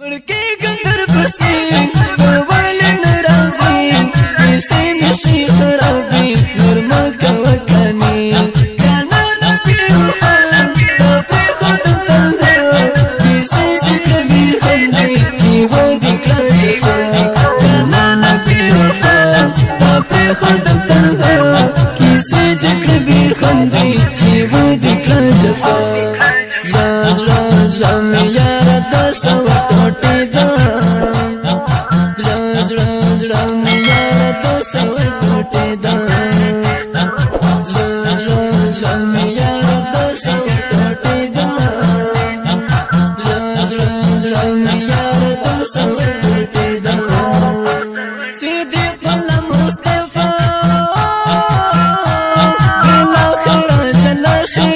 مړکې ګندر پسې ول ناراضي کیسې نشي خرابې نور مکه وکني کانا نبي وفا په خود تنها کیسې ذکر به خندې چې و دې کړه کانا نبي وفا په خود تنها کیسې ذکر به خندې چې و دې کړه جفا زړه یار دستا وټټې دا زړه یار دستا وټټې دا زړه یار دستا وټټې دا زړه یار دستا وټټې دا صدیق الله مصطفی بلا خیر چلا شي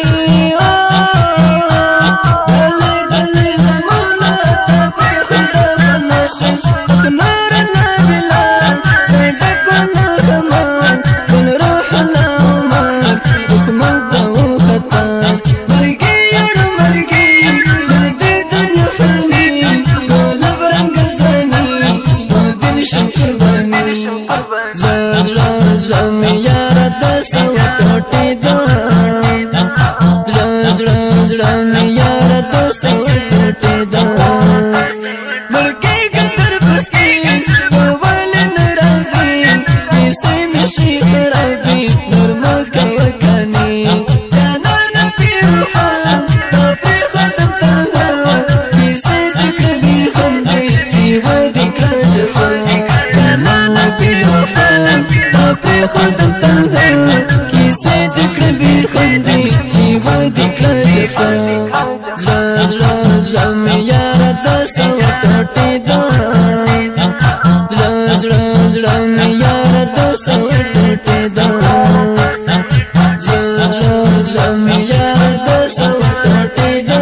خود تنها کیسې ذکر به خندې چې و دې کړه جفا زړه مې یار دستا وټټې دا زړه مې یار دستا وټټې دا زړه مې یار دستا وټټې دا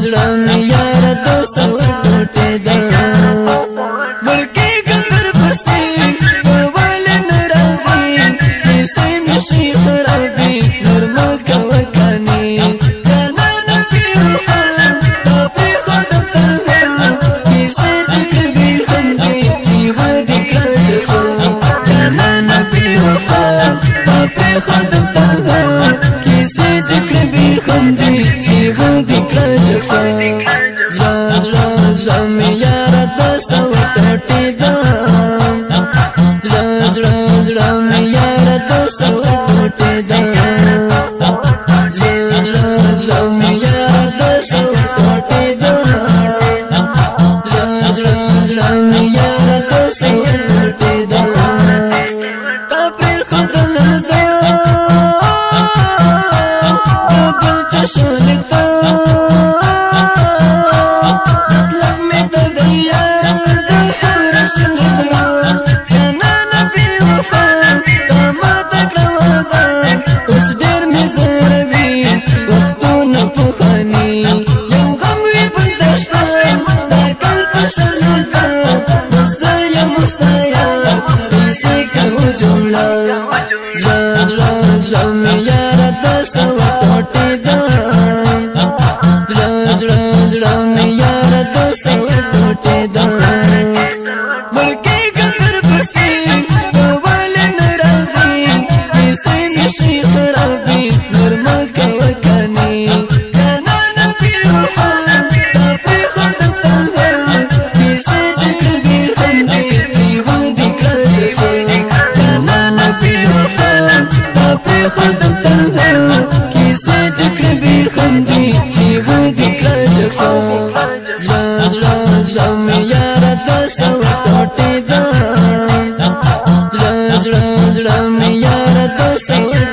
زړه مې یار دستا وټټې دا خود تنها کیسې ذکر به خندې چې و دې کړه جفا زړه مې یار دستا وټټې دا زړه مې یار دستا وټټې دا زړه مې یار دستا وټټې دا زړه مې یار دستا وټټې دا په خود لمزه شولتا مطلب میں تو دیار دا حور شنگا سو ټوټې دا زړه زړه زړه مې یار دو سو